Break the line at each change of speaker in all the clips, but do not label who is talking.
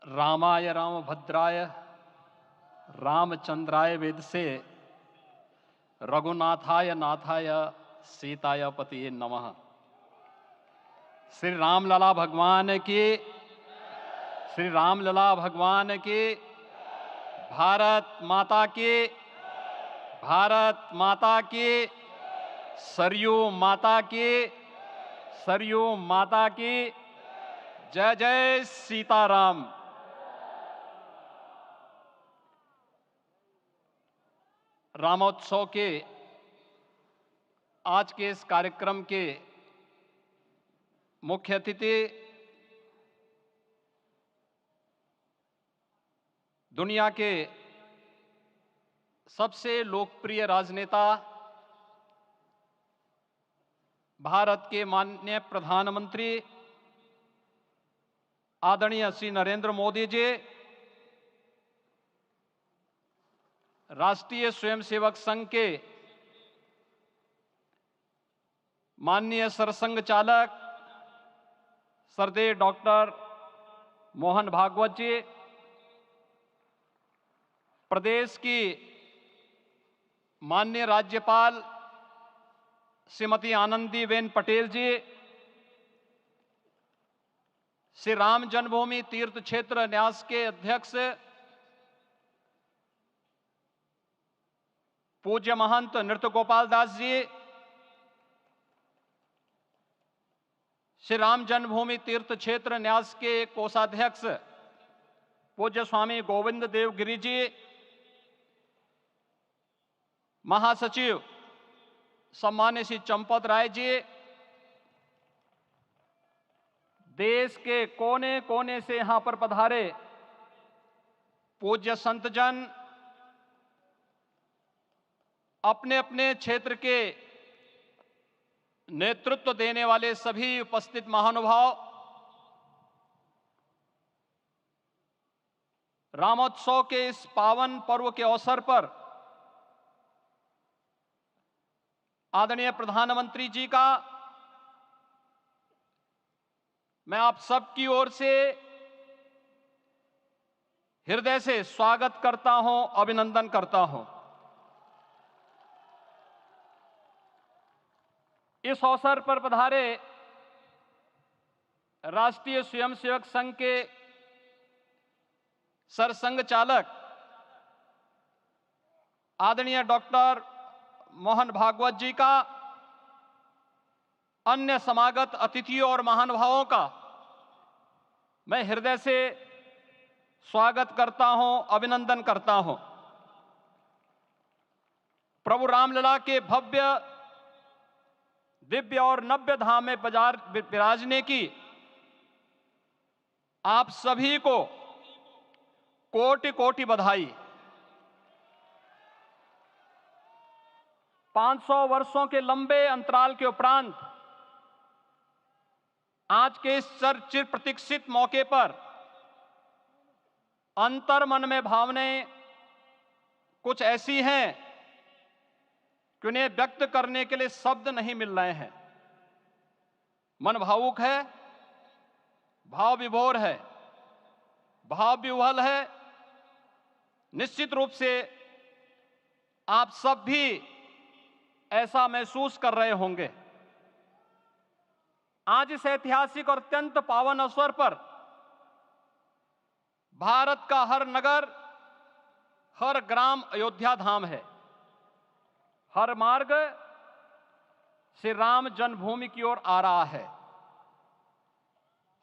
रामाय रामभद्राय रामचंद्राय वेदसे रघुनाथाय नाथाय सीताय पतिये नमः। श्री रामलला भगवान की, श्री रामलला भगवान की, भारत माता की, भारत माता की, सरयू माता की, सरयू माता की। जय जय सीताराम। रामोत्सव के आज के इस कार्यक्रम के मुख्य अतिथि दुनिया के सबसे लोकप्रिय राजनेता भारत के माननीय प्रधानमंत्री आदरणीय श्री नरेंद्र मोदी जी, राष्ट्रीय स्वयंसेवक संघ के माननीय सरसंघ चालक श्रद्धेय डॉक्टर मोहन भागवत जी, प्रदेश की माननीय राज्यपाल श्रीमती आनंदीबेन पटेल जी, श्री राम जन्मभूमि तीर्थ क्षेत्र न्यास के अध्यक्ष पूज्य महंत नृत्य गोपाल दास जी, श्री राम जन्मभूमि तीर्थ क्षेत्र न्यास के कोषाध्यक्ष पूज्य स्वामी गोविंद देव गिरि जी, महासचिव सम्मान्य श्री चंपत राय जी, देश के कोने कोने से यहां पर पधारे पूज्य संतजन, अपने अपने क्षेत्र के नेतृत्व देने वाले सभी उपस्थित महानुभाव, रामोत्सव के इस पावन पर्व के अवसर पर आदरणीय प्रधानमंत्री जी का मैं आप सबकी ओर से हृदय से स्वागत करता हूं, अभिनंदन करता हूं। इस अवसर पर पधारे राष्ट्रीय स्वयंसेवक संघ के सरसंघ चालक आदरणीय डॉक्टर मोहन भागवत जी का, अन्य समागत अतिथियों और महानुभावों का मैं हृदय से स्वागत करता हूं, अभिनंदन करता हूं। प्रभु रामलला के भव्य दिव्य और नव्य धाम में विराजने की आप सभी को कोटि कोटि बधाई। 500 वर्षों के लंबे अंतराल के उपरांत आज के इस चिर प्रतीक्षित मौके पर अंतर मन में भावनाएं कुछ ऐसी हैं कि उन्हें व्यक्त करने के लिए शब्द नहीं मिल रहे हैं। मन भावुक है, भाव विभोर है, भाव विह्वल है। निश्चित रूप से आप सब भी ऐसा महसूस कर रहे होंगे। आज इस ऐतिहासिक और अत्यंत पावन अवसर पर भारत का हर नगर, हर ग्राम अयोध्या धाम है। हर मार्ग श्री राम जन्मभूमि की ओर आ रहा है।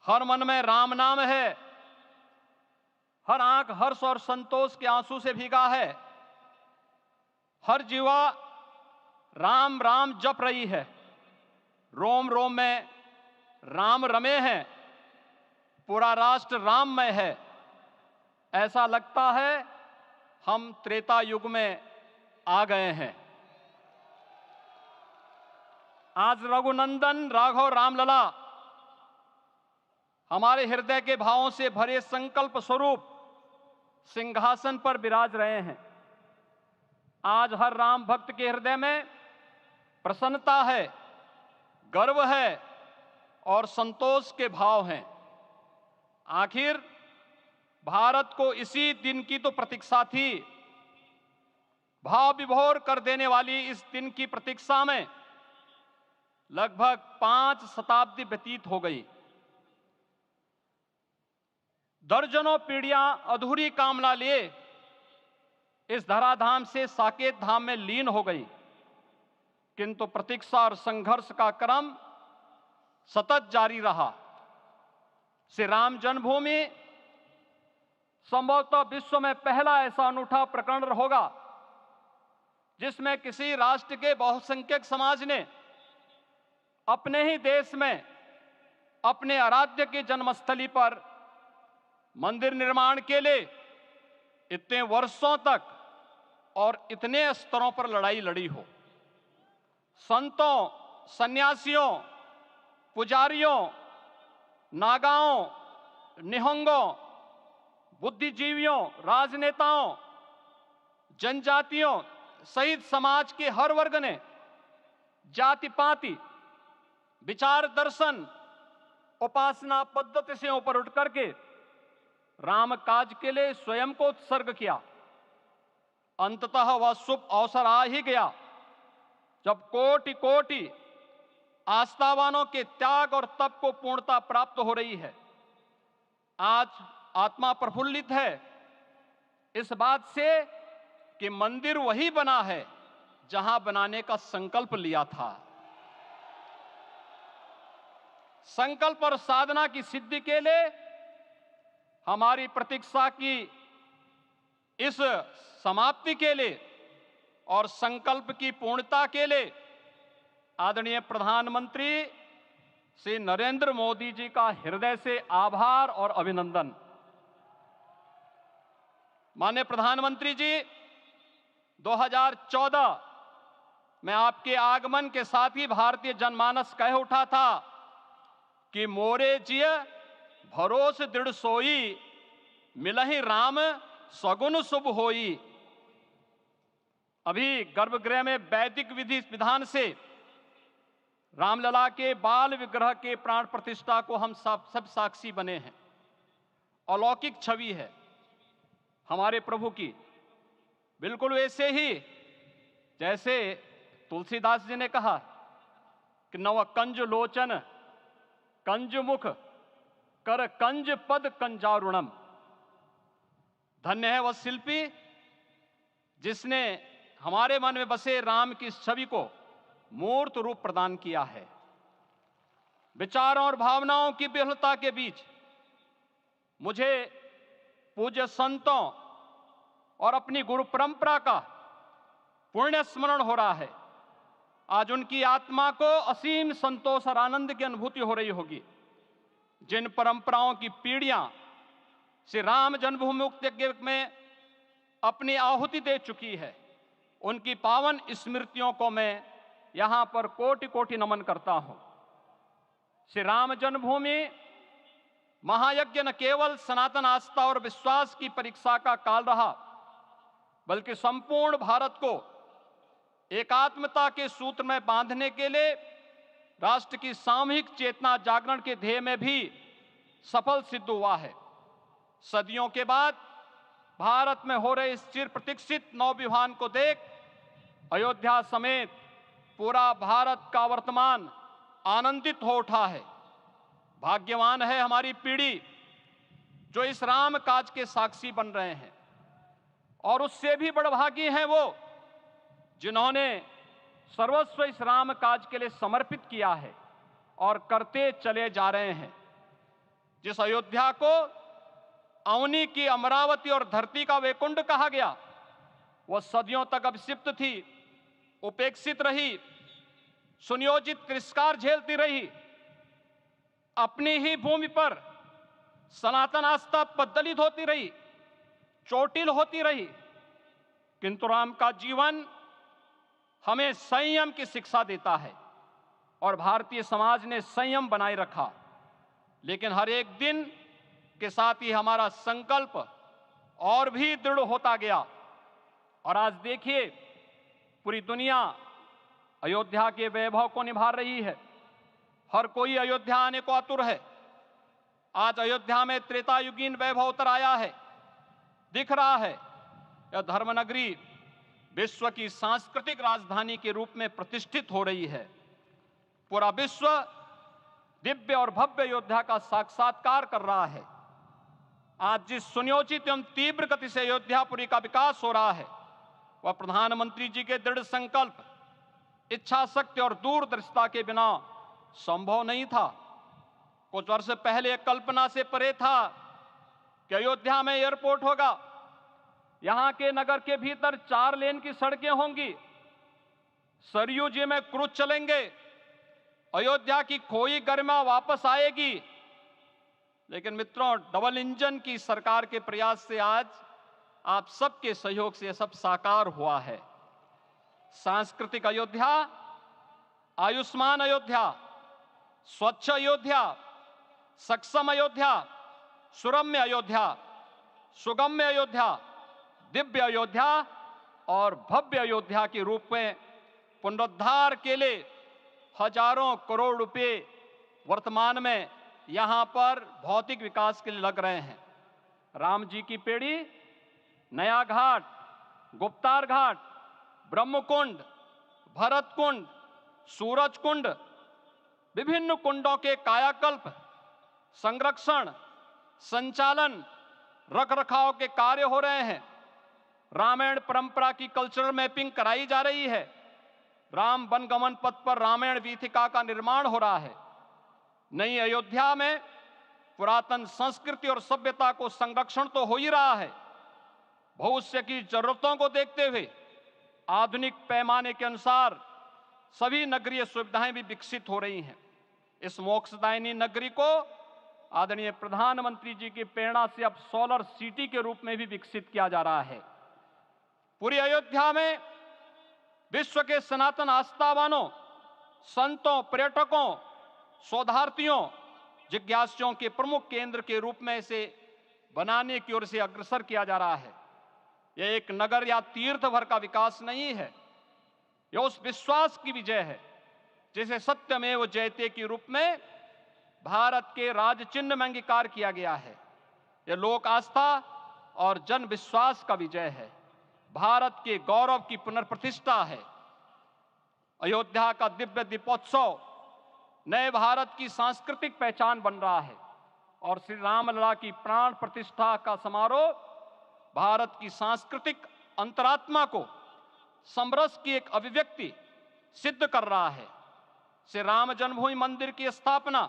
हर मन में राम नाम है। हर आंख हर्ष और संतोष के आंसू से भीगा है। हर जीवा राम राम जप रही है। रोम रोम में राम रमे हैं। पूरा राष्ट्र राममय है। ऐसा लगता है हम त्रेता युग में आ गए हैं। आज रघुनंदन राघव रामलला हमारे हृदय के भावों से भरे संकल्प स्वरूप सिंहासन पर विराज रहे हैं। आज हर राम भक्त के हृदय में प्रसन्नता है, गर्व है और संतोष के भाव हैं। आखिर भारत को इसी दिन की तो प्रतीक्षा थी। भाव विभोर कर देने वाली इस दिन की प्रतीक्षा में लगभग 5 शताब्दी व्यतीत हो गई। दर्जनों पीढ़ियां अधूरी कामना लिए इस धराधाम से साकेत धाम में लीन हो गई, किंतु प्रतीक्षा और संघर्ष का क्रम सतत जारी रहा। श्री राम जन्मभूमि संभवतः विश्व में पहला ऐसा अनूठा प्रकरण होगा जिसमें किसी राष्ट्र के बहुसंख्यक समाज ने अपने ही देश में अपने आराध्य की जन्मस्थली पर मंदिर निर्माण के लिए इतने वर्षों तक और इतने स्तरों पर लड़ाई लड़ी हो। संतों, सन्यासियों, पुजारियों, नागाओं, निहंगों, बुद्धिजीवियों, राजनेताओं, जनजातियों सहित समाज के हर वर्ग ने जाति पाति, विचार दर्शन, उपासना पद्धति से ऊपर उठ करके राम काज के लिए स्वयं को उत्सर्ग किया। अंततः वह शुभ अवसर आ ही गया जब कोटि कोटि आस्थावानों के त्याग और तप को पूर्णता प्राप्त हो रही है। आज आत्मा प्रफुल्लित है इस बात से कि मंदिर वही बना है जहां बनाने का संकल्प लिया था। संकल्प और साधना की सिद्धि के लिए हमारी प्रतीक्षा की इस समाप्ति के लिए और संकल्प की पूर्णता के लिए आदरणीय प्रधानमंत्री श्री नरेंद्र मोदी जी का हृदय से आभार और अभिनंदन। माननीय प्रधानमंत्री जी, 2014 में आपके आगमन के साथ ही भारतीय जनमानस कह उठा था कि मोरे जिय भरोस दृढ़ सोई, मिलहि राम सगुन शुभ होई। अभी गर्भगृह में वैदिक विधि विधान से रामलला के बाल विग्रह के प्राण प्रतिष्ठा को हम सब साक्षी बने हैं। अलौकिक छवि है हमारे प्रभु की, बिल्कुल वैसे ही जैसे तुलसीदास जी ने कहा कि नव कंज लोचन कंज मुख कर कंज पद कंजारुणम। धन्य है वह शिल्पी जिसने हमारे मन में बसे राम की छवि को मूर्त रूप प्रदान किया है। विचारों और भावनाओं की विहलता के बीच मुझे पूज्य संतों और अपनी गुरु परंपरा का पुण्य स्मरण हो रहा है। आज उनकी आत्मा को असीम संतोष और आनंद की अनुभूति हो रही होगी। जिन परंपराओं की पीढ़ियां श्री राम जन्मभूमि मुक्ति यज्ञ में अपनी आहुति दे चुकी है, उनकी पावन स्मृतियों को मैं यहां पर कोटि कोटि नमन करता हूं। श्री राम जन्मभूमि महायज्ञ न केवल सनातन आस्था और विश्वास की परीक्षा का काल रहा, बल्कि संपूर्ण भारत को एकात्मता के सूत्र में बांधने के लिए राष्ट्र की सामूहिक चेतना जागरण के ध्येय में भी सफल सिद्ध हुआ है। सदियों के बाद भारत में हो रहे इस चिर प्रतीक्षित नवविवाह को देख अयोध्या समेत पूरा भारत का वर्तमान आनंदित हो उठा है। भाग्यवान है हमारी पीढ़ी जो इस राम काज के साक्षी बन रहे हैं, और उससे भी बड़भागी हैं वो जिन्होंने सर्वस्व इस राम काज के लिए समर्पित किया है और करते चले जा रहे हैं। जिस अयोध्या को अवनी की अमरावती और धरती का वैकुंठ कहा गया, वह सदियों तक अभिषिप्त थी, उपेक्षित रही, सुनियोजित तिरस्कार झेलती रही। अपनी ही भूमि पर सनातन आस्था पद्दलित होती रही, चोटिल होती रही, किंतु राम का जीवन हमें संयम की शिक्षा देता है और भारतीय समाज ने संयम बनाए रखा। लेकिन हर एक दिन के साथ ही हमारा संकल्प और भी दृढ़ होता गया, और आज देखिए पूरी दुनिया अयोध्या के वैभव को निभा रही है। हर कोई अयोध्या आने को आतुर है। आज अयोध्या में त्रेतायुगीन वैभव उतर आया है। दिख रहा है यह धर्मनगरी विश्व की सांस्कृतिक राजधानी के रूप में प्रतिष्ठित हो रही है। पूरा विश्व दिव्य और भव्य अयोध्या का साक्षात्कार कर रहा है। आज जिस सुनियोजित एवं तीव्र गति से अयोध्यापुरी का विकास हो रहा है वह प्रधानमंत्री जी के दृढ़ संकल्प, इच्छा शक्ति और दूरदर्शिता के बिना संभव नहीं था। कुछ वर्ष पहले कल्पना से परे था कि अयोध्या में एयरपोर्ट होगा, यहां के नगर के भीतर 4 लेन की सड़कें होंगी, सरयू जी में क्रूज चलेंगे, अयोध्या की खोई गरिमा वापस आएगी। लेकिन मित्रों, डबल इंजन की सरकार के प्रयास से आज आप सबके सहयोग से यह सब साकार हुआ है। सांस्कृतिक अयोध्या, आयुष्मान अयोध्या, स्वच्छ अयोध्या, सक्षम अयोध्या, सुरम्य अयोध्या, सुगम्य अयोध्या, दिव्य अयोध्या और भव्य अयोध्या के रूप में पुनरुद्धार के लिए हजारों करोड़ रुपए वर्तमान में यहां पर भौतिक विकास के लिए लग रहे हैं। राम जी की पेड़ी, नया घाट, गुप्तार घाट, ब्रह्मकुंड, भरत कुंड, सूरज कुंड, विभिन्न कुंडों के कायाकल्प, संरक्षण, संचालन, रखरखाव के कार्य हो रहे हैं। रामायण परंपरा की कल्चरल मैपिंग कराई जा रही है। राम वनगमन पथ पर रामायण वीथिका का निर्माण हो रहा है। नई अयोध्या में पुरातन संस्कृति और सभ्यता को संरक्षण तो हो ही रहा है, भविष्य की जरूरतों को देखते हुए आधुनिक पैमाने के अनुसार सभी नगरीय सुविधाएं भी विकसित हो रही हैं। इस मोक्षदायिनी नगरी को आदरणीय प्रधानमंत्री जी की प्रेरणा से अब सोलर सिटी के रूप में भी विकसित किया जा रहा है। पूरी अयोध्या में विश्व के सनातन आस्थावानों, संतों, पर्यटकों, शोधार्थियों, जिज्ञासुओं के प्रमुख केंद्र के रूप में इसे बनाने की ओर से अग्रसर किया जा रहा है। यह एक नगर या तीर्थ भर का विकास नहीं है, यह उस विश्वास की विजय है जिसे सत्यमेव जयते के रूप में भारत के राज चिन्ह में अंगीकार किया गया है। यह लोक आस्था और जन विश्वास का विजय है, भारत के गौरव की पुनर्प्रतिष्ठा है। अयोध्या का दिव्य दीपोत्सव नए भारत की सांस्कृतिक पहचान बन रहा है और श्री रामलला की प्राण प्रतिष्ठा का समारोह भारत की सांस्कृतिक अंतरात्मा को समरस की एक अभिव्यक्ति सिद्ध कर रहा है। श्री राम जन्मभूमि मंदिर की स्थापना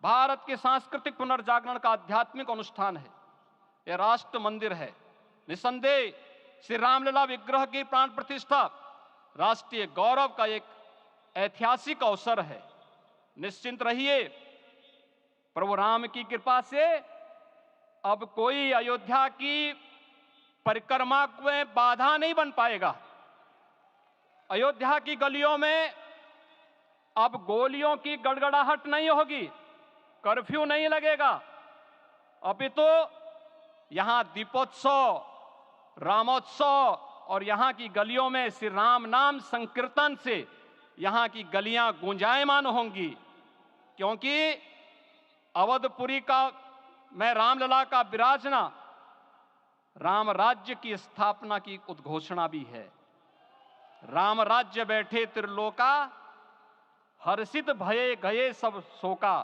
भारत के सांस्कृतिक पुनर्जागरण का आध्यात्मिक अनुष्ठान है। यह राष्ट्र मंदिर है। निसंदेह श्री रामलला विग्रह की प्राण प्रतिष्ठा राष्ट्रीय गौरव का एक ऐतिहासिक अवसर है। निश्चिंत रहिए, प्रभु राम की कृपा से अब कोई अयोध्या की परिक्रमा में बाधा नहीं बन पाएगा। अयोध्या की गलियों में अब गोलियों की गड़गड़ाहट नहीं होगी, कर्फ्यू नहीं लगेगा। अपितु यहां दीपोत्सव, रामोत्सव और यहां की गलियों में श्री राम नाम संकीर्तन से यहां की गलियां गुंजायमान होंगी, क्योंकि अवधपुरी का मैं रामलला का विराजना राम राज्य की स्थापना की उद्घोषणा भी है। राम राज्य बैठे त्रिलोका, हर्षित भये गए सब शोका।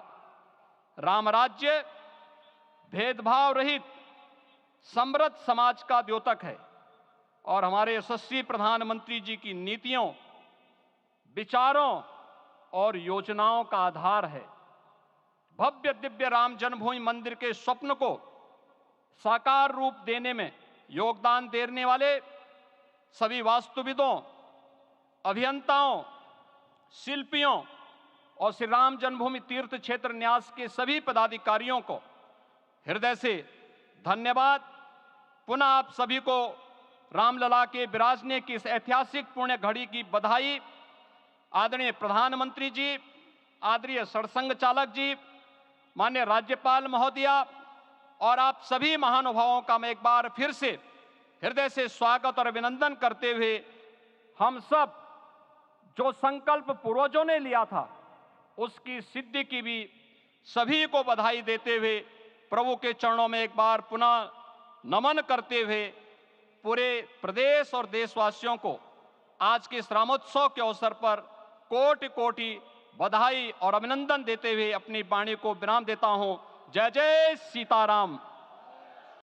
राम राज्य भेदभाव रहित समृद्ध समाज का द्योतक है और हमारे यशस्वी प्रधानमंत्री जी की नीतियों, विचारों और योजनाओं का आधार है। भव्य दिव्य राम जन्मभूमि मंदिर के स्वप्न को साकार रूप देने में योगदान देने वाले सभी वास्तुविदों, अभियंताओं, शिल्पियों और श्री राम जन्मभूमि तीर्थ क्षेत्र न्यास के सभी पदाधिकारियों को हृदय से धन्यवाद। पुनः आप सभी को रामलला के विराजने की इस ऐतिहासिक पुण्य घड़ी की बधाई। आदरणीय प्रधानमंत्री जी, आदरणीय सरसंघ चालक जी, माननीय राज्यपाल महोदया और आप सभी महानुभावों का मैं एक बार फिर से हृदय से स्वागत और अभिनंदन करते हुए हम सब जो संकल्प पूर्वजों ने लिया था उसकी सिद्धि की भी सभी को बधाई देते हुए प्रभु के चरणों में एक बार पुनः नमन करते हुए पूरे प्रदेश और देशवासियों को आज के इस रामोत्सव के अवसर पर कोटि कोटि बधाई और अभिनंदन देते हुए अपनी वाणी को विराम देता हूं। जय जय सीताराम।